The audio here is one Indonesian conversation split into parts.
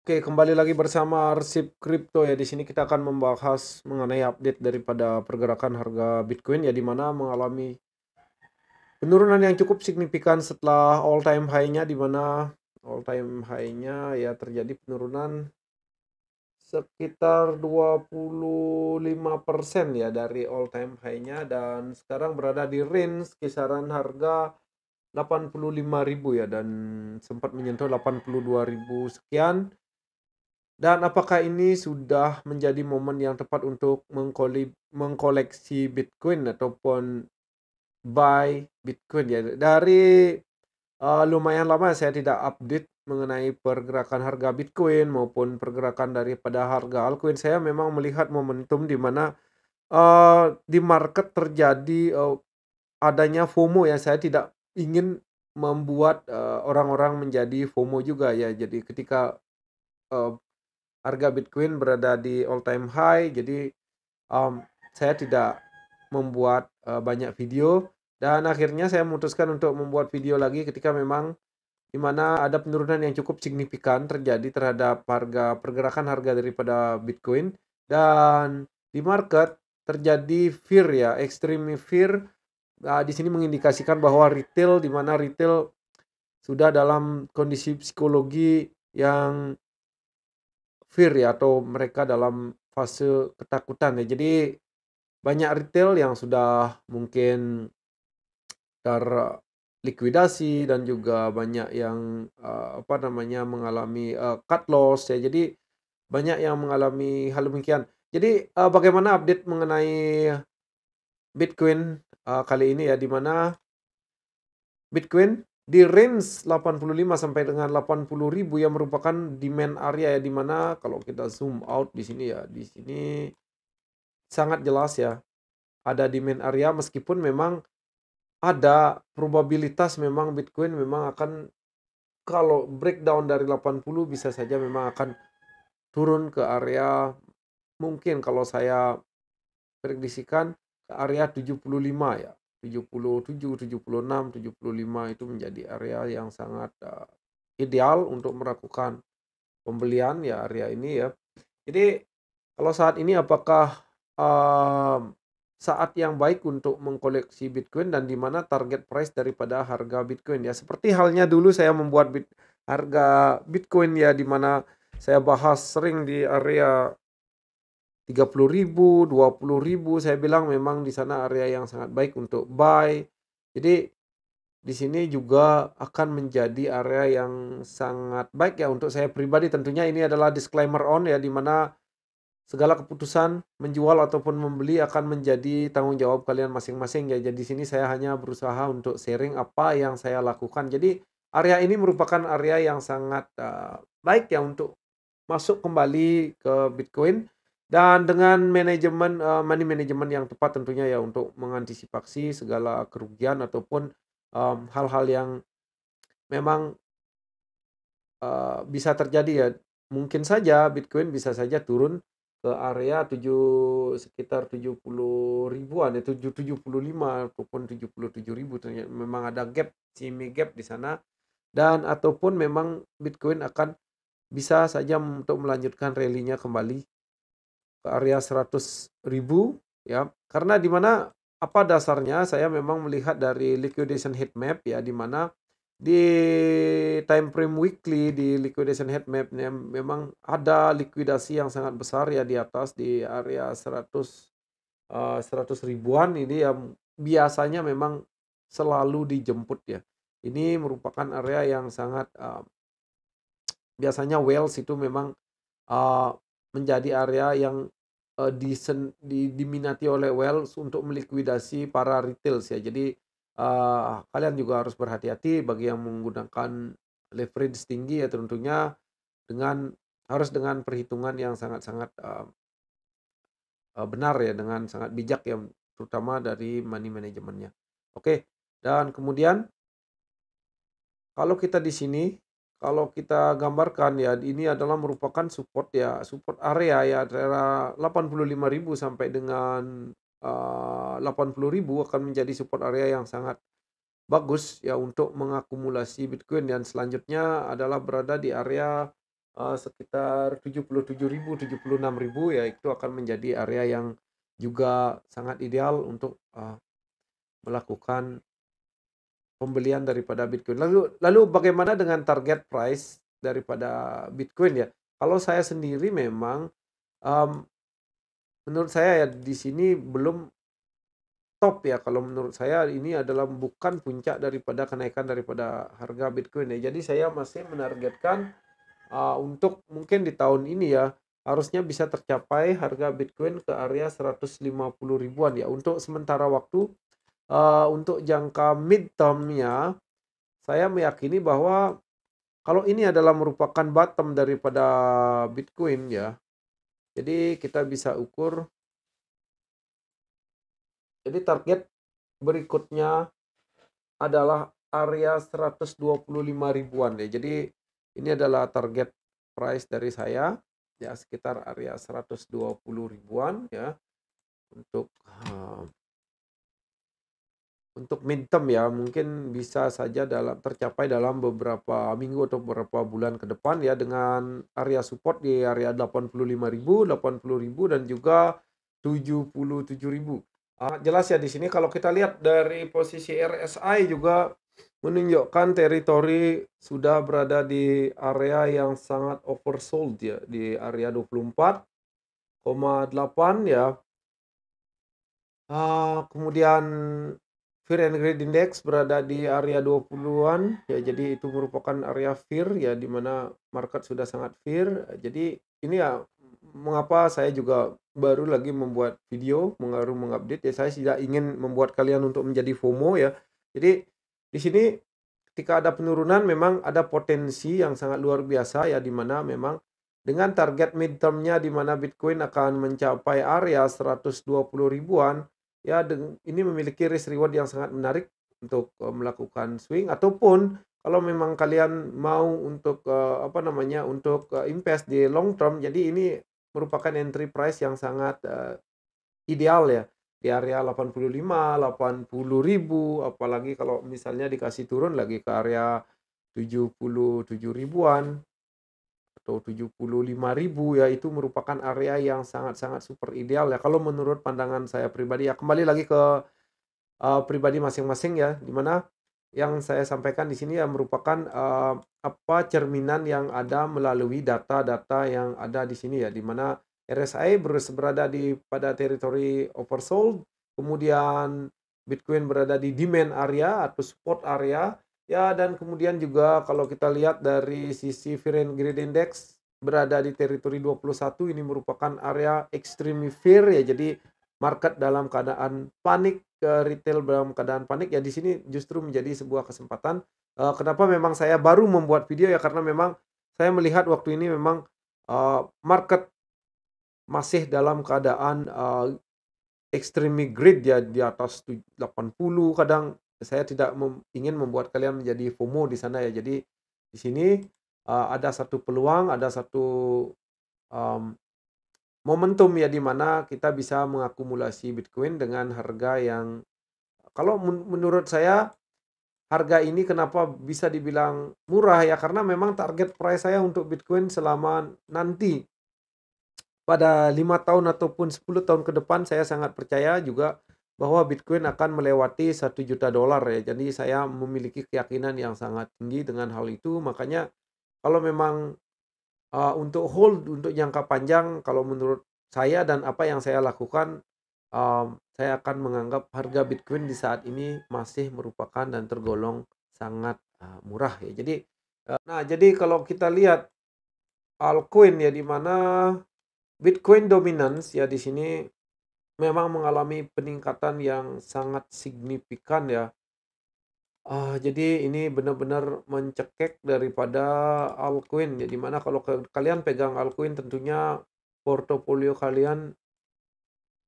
Oke, kembali lagi bersama Arsip Kripto ya. Di sini kita akan membahas mengenai update daripada pergerakan harga Bitcoin ya, di mana mengalami penurunan yang cukup signifikan setelah all time high-nya, di mana all time high-nya ya terjadi penurunan sekitar 25% ya dari all time high-nya, dan sekarang berada di range kisaran harga 85.000 ya, dan sempat menyentuh 82.000 sekian. Dan apakah ini sudah menjadi momen yang tepat untuk mengkoleksi Bitcoin ataupun buy Bitcoin ya? Dari lumayan lama saya tidak update mengenai pergerakan harga Bitcoin maupun pergerakan daripada harga altcoin. Saya memang melihat momentum di mana di market terjadi adanya FOMO ya. Saya tidak ingin membuat orang-orang menjadi FOMO juga ya. Jadi ketika eee harga Bitcoin berada di all time high, jadi, saya tidak membuat banyak video, dan akhirnya saya memutuskan untuk membuat video lagi ketika memang di mana ada penurunan yang cukup signifikan terjadi terhadap pergerakan harga daripada Bitcoin, dan di market terjadi fear ya, extreme fear, di sini mengindikasikan bahwa retail, di mana retail sudah dalam kondisi psikologi yang fear ya, atau mereka dalam fase ketakutan ya. Jadi banyak retail yang sudah mungkin terlikuidasi, dan juga banyak yang, apa namanya, mengalami, cut loss ya. Jadi banyak yang mengalami hal demikian. Jadi, bagaimana update mengenai Bitcoin, kali ini ya, di mana Bitcoin di range 85 sampai dengan 80.000 yang merupakan demand area ya, di mana kalau kita zoom out di sini ya, di sini sangat jelas ya, ada demand area, meskipun memang ada probabilitas memang Bitcoin memang akan, kalau breakdown dari 80 bisa saja memang akan turun ke area, mungkin kalau saya prediksikan ke area 75 ya, 77, 76, 75 itu menjadi area yang sangat, ideal untuk melakukan pembelian ya, area ini ya. Jadi kalau saat ini apakah, saat yang baik untuk mengkoleksi Bitcoin, dan di mana target price daripada harga Bitcoin ya? Seperti halnya dulu saya membuat harga Bitcoin ya, di mana saya bahas sering di area 30.000, 20.000, saya bilang memang di sana area yang sangat baik untuk buy. Jadi di sini juga akan menjadi area yang sangat baik ya untuk saya pribadi. Tentunya ini adalah disclaimer on ya, di mana segala keputusan menjual ataupun membeli akan menjadi tanggung jawab kalian masing-masing ya. Jadi di sini saya hanya berusaha untuk sharing apa yang saya lakukan. Jadi area ini merupakan area yang sangat baik ya untuk masuk kembali ke Bitcoin, dan dengan manajemen, money management yang tepat tentunya ya, untuk mengantisipasi segala kerugian ataupun hal-hal yang memang bisa terjadi ya. Mungkin saja Bitcoin bisa saja turun ke area sekitar 70 ribuan ya, 75 ataupun 77.000, ternyata memang ada gap, semi gap di sana, dan ataupun memang Bitcoin akan bisa saja untuk melanjutkan rally-nya kembali ke area 100.000 ya. Karena di mana, apa dasarnya saya memang melihat dari liquidation heat map ya, di mana di time frame weekly, di liquidation heat map-nya memang ada likuidasi yang sangat besar ya, di atas di area 100 ribuan ini yang biasanya memang selalu dijemput ya. Ini merupakan area yang sangat, biasanya whales itu memang, eee, menjadi area yang, diminati oleh whales untuk melikuidasi para retails ya. Jadi, kalian juga harus berhati-hati bagi yang menggunakan leverage tinggi ya, tentunya dengan dengan perhitungan yang sangat-sangat, benar ya, dengan sangat bijak ya, terutama dari money manajemennya. Oke, dan kemudian kalau kita di sini, kalau kita gambarkan ya, ini adalah merupakan support ya, support area ya, daerah 85.000 sampai dengan, 80.000 akan menjadi support area yang sangat bagus ya untuk mengakumulasi Bitcoin, dan selanjutnya adalah berada di area sekitar 77.000, 76.000 ya itu akan menjadi area yang juga sangat ideal untuk, melakukan pembelian daripada Bitcoin. Lalu bagaimana dengan target price daripada Bitcoin ya? Kalau saya sendiri memang, mmm, menurut saya ya di sini belum top ya, kalau menurut saya ini adalah bukan puncak daripada kenaikan daripada harga Bitcoin ya. Jadi saya masih menargetkan, untuk mungkin di tahun ini ya, harusnya bisa tercapai harga Bitcoin ke area 150 ribuan ya. Untuk sementara waktu, untuk jangka mid-term-nya, saya meyakini bahwa kalau ini adalah merupakan bottom daripada Bitcoin ya, jadi kita bisa ukur, jadi target berikutnya adalah area 125 ribuan ya. Jadi ini adalah target price dari saya, ya sekitar area 120 ribuan ya untuk, untuk midterm ya, mungkin bisa saja tercapai dalam beberapa minggu atau beberapa bulan ke depan ya dengan area support di area 85.000, 80.000 dan juga 77.000. Jelas ya di sini kalau kita lihat dari posisi RSI juga menunjukkan teritori sudah berada di area yang sangat oversold ya, di area 24,8 ya. Kemudian Fear and Greed Index berada di area 20-an ya, jadi itu merupakan area fear ya, di mana market sudah sangat fear. Jadi ini ya mengapa saya juga baru lagi membuat video, baru mengupdate ya, saya tidak ingin membuat kalian untuk menjadi FOMO ya. Jadi di sini ketika ada penurunan memang ada potensi yang sangat luar biasa ya, di mana memang dengan target midterm-nya di mana Bitcoin akan mencapai area 120 ribuan. Ya, ini memiliki risk reward yang sangat menarik untuk, melakukan swing ataupun kalau memang kalian mau untuk, apa namanya, untuk, invest di long term, jadi ini merupakan entry price yang sangat, ideal ya, di area 85, 80 ribu, apalagi kalau misalnya dikasih turun lagi ke area 77 ribuan atau 75.000 ya, itu merupakan area yang sangat-sangat super ideal ya kalau menurut pandangan saya pribadi ya. Kembali lagi ke, pribadi masing-masing ya, di mana yang saya sampaikan di sini ya merupakan, apa, cerminan yang ada melalui data-data yang ada di sini ya, di mana RSI berada di pada teritori oversold, kemudian Bitcoin berada di demand area atau support area, ya dan kemudian juga kalau kita lihat dari sisi Fear and Greed Index berada di teritori 21, ini merupakan area extremely fear ya, jadi market dalam keadaan panik, retail dalam keadaan panik ya, di sini justru menjadi sebuah kesempatan. Kenapa memang saya baru membuat video ya, karena memang saya melihat waktu ini memang, market masih dalam keadaan, extremely greed ya, di atas 80 kadang. Saya tidak ingin membuat kalian menjadi FOMO di sana ya. Jadi di sini, ada satu peluang, ada satu, mmm, momentum ya, di mana kita bisa mengakumulasi Bitcoin dengan harga yang kalau menurut saya harga ini kenapa bisa dibilang murah ya, karena memang target price saya untuk Bitcoin selama nanti pada 5 tahun ataupun 10 tahun ke depan, saya sangat percaya juga bahwa Bitcoin akan melewati $1 juta ya. Jadi saya memiliki keyakinan yang sangat tinggi dengan hal itu. Makanya kalau memang, untuk hold untuk jangka panjang, kalau menurut saya dan apa yang saya lakukan, saya akan menganggap harga Bitcoin di saat ini masih merupakan dan tergolong sangat, murah ya. Jadi, jadi kalau kita lihat altcoin ya, di mana Bitcoin dominance ya di sini memang mengalami peningkatan yang sangat signifikan ya. Jadi ini benar-benar mencekik daripada altcoin ya, di mana kalau kalian pegang altcoin tentunya portofolio kalian,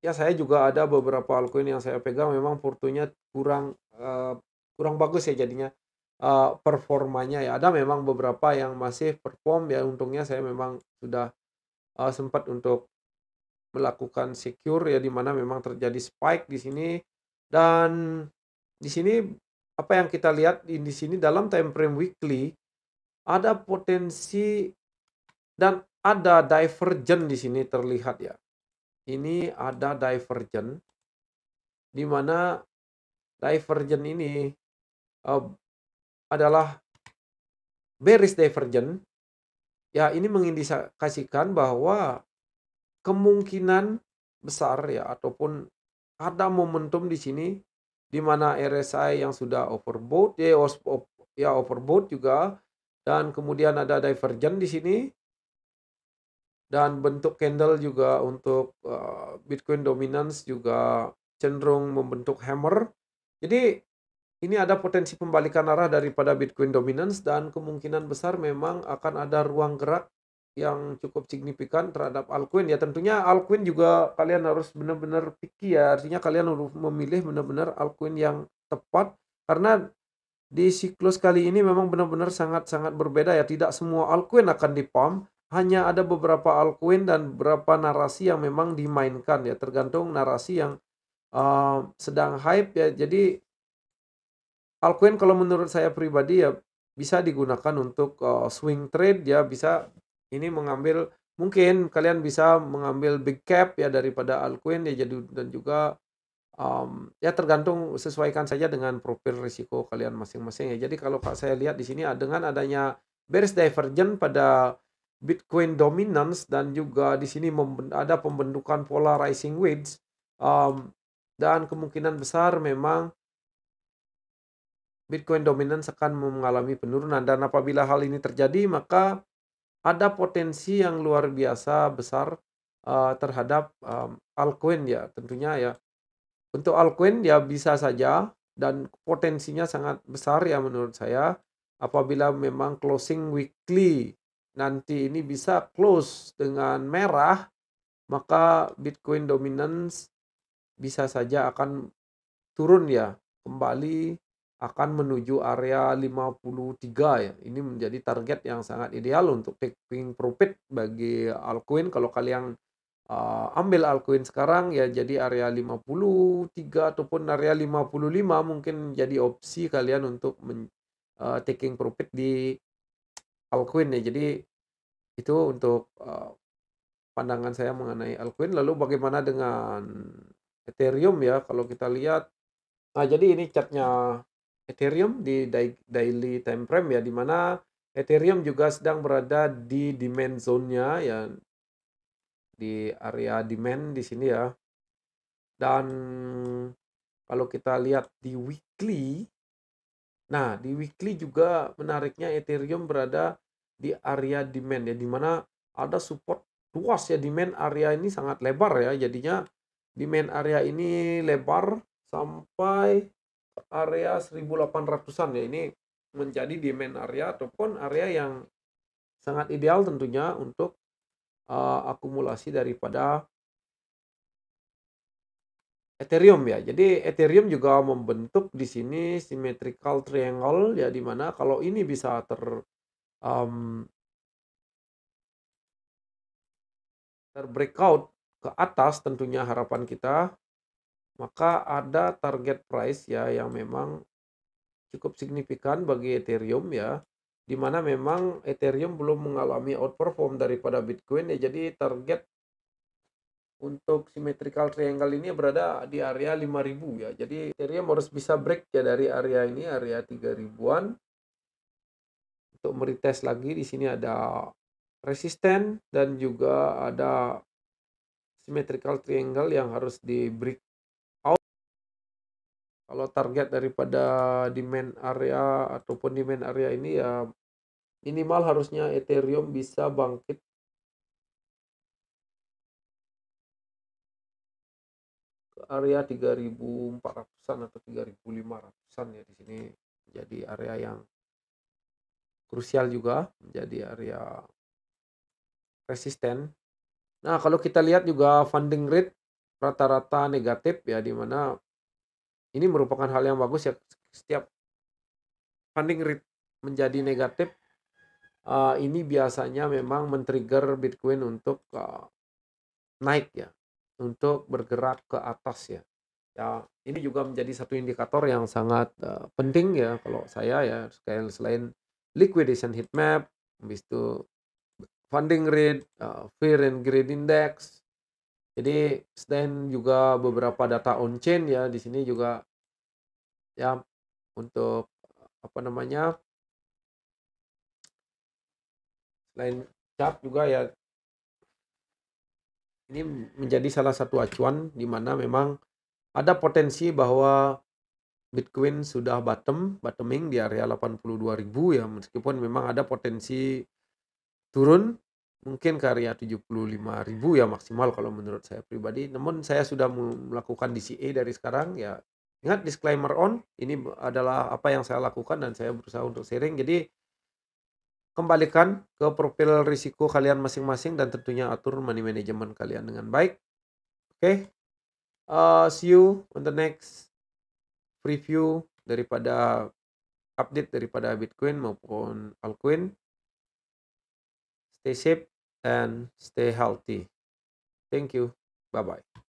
ya saya juga ada beberapa altcoin yang saya pegang memang portonya kurang bagus ya jadinya, performanya ya. Ada memang beberapa yang masih perform ya, untungnya saya memang sudah, sempat untuk melakukan secure ya, di mana memang terjadi spike di sini. Dan di sini apa yang kita lihat di sini dalam time frame weekly ada potensi Dan ada divergen di sini terlihat ya. Ini ada divergen, di mana divergen ini adalah bearish divergen. Ya, ini mengindikasikan bahwa kemungkinan besar ya ataupun ada momentum di sini di mana RSI yang sudah overbought overbought juga, dan kemudian ada divergen di sini, dan bentuk candle juga untuk Bitcoin dominance juga cenderung membentuk hammer. Jadi ini ada potensi pembalikan arah daripada Bitcoin dominance, dan kemungkinan besar memang akan ada ruang gerak yang cukup signifikan terhadap altcoin ya. Tentunya altcoin juga kalian harus benar-benar picky ya. Artinya kalian harus memilih benar-benar altcoin yang tepat, karena di siklus kali ini memang benar-benar sangat-sangat berbeda ya. Tidak semua altcoin akan di-pump, hanya ada beberapa altcoin dan beberapa narasi yang memang dimainkan ya. Tergantung narasi yang sedang hype ya. Jadi altcoin kalau menurut saya pribadi ya bisa digunakan untuk swing trade ya, bisa ini mengambil, mungkin kalian bisa mengambil big cap ya daripada altcoin ya, jadi dan juga ya tergantung, sesuaikan saja dengan profil risiko kalian masing-masing ya. Jadi kalau saya lihat di sini dengan adanya bearish divergence pada Bitcoin dominance, dan juga di sini ada pembentukan polarizing wedge, dan kemungkinan besar memang Bitcoin dominance akan mengalami penurunan, dan apabila hal ini terjadi maka ada potensi yang luar biasa besar terhadap altcoin ya tentunya ya. Untuk altcoin ya bisa saja dan potensinya sangat besar ya menurut saya, apabila memang closing weekly nanti ini bisa close dengan merah, maka Bitcoin dominance bisa saja akan turun ya, kembali akan menuju area 53 ya. Ini menjadi target yang sangat ideal untuk taking profit bagi altcoin. Kalau kalian ambil altcoin sekarang ya, jadi area 53 ataupun area 55 mungkin jadi opsi kalian untuk taking profit di altcoin ya. Jadi itu untuk pandangan saya mengenai altcoin. Lalu bagaimana dengan Ethereum ya, kalau kita lihat. Nah, jadi ini chartnya Ethereum di daily time frame ya, di mana Ethereum juga sedang berada di demand zone-nya ya, di area demand di sini ya. Dan kalau kita lihat di weekly, nah di weekly juga menariknya Ethereum berada di area demand ya, di mana ada support luas ya. Demand area ini sangat lebar ya, jadinya demand area ini lebar sampai area 1800-an ya. Ini menjadi demand area ataupun area yang sangat ideal tentunya untuk akumulasi daripada Ethereum ya. Jadi Ethereum juga membentuk di sini symmetrical triangle ya, di mana kalau ini bisa breakout ke atas, tentunya harapan kita, maka ada target price ya yang memang cukup signifikan bagi Ethereum ya, di mana memang Ethereum belum mengalami outperform daripada Bitcoin ya. Jadi target untuk symmetrical triangle ini berada di area 5000 ya. Jadi Ethereum harus bisa break ya dari area ini, area 3000-an, untuk meretest lagi. Di sini ada resisten dan juga ada symmetrical triangle yang harus di break out. Kalau target daripada demand area ataupun demand area ini ya, minimal harusnya Ethereum bisa bangkit ke area 3400-an atau 3500-an ya. Di sini menjadi area yang krusial juga, menjadi area resisten. Nah, kalau kita lihat juga funding rate rata-rata negatif ya, di mana ini merupakan hal yang bagus ya. Setiap funding rate menjadi negatif, ini biasanya memang men-trigger Bitcoin untuk naik ya, untuk bergerak ke atas ya. Ya, ini juga menjadi satu indikator yang sangat penting ya kalau saya ya, selain liquidation heat map, habis itu funding rate, fear and greed index. Jadi selain juga beberapa data on chain ya, di sini juga ya untuk apa namanya, selain chart juga ya ini menjadi salah satu acuan di mana memang ada potensi bahwa Bitcoin sudah bottoming di area 82.000 ya, meskipun memang ada potensi turun mungkin ke area 75.000 ya maksimal kalau menurut saya pribadi. Namun saya sudah melakukan DCA dari sekarang ya. Ingat disclaimer on, ini adalah apa yang saya lakukan dan saya berusaha untuk sharing. Jadi kembalikan ke profil risiko kalian masing-masing dan tentunya atur money management kalian dengan baik. Oke, see you on the next preview daripada update daripada Bitcoin maupun altcoin. Stay safe and stay healthy. Thank you. Bye-bye.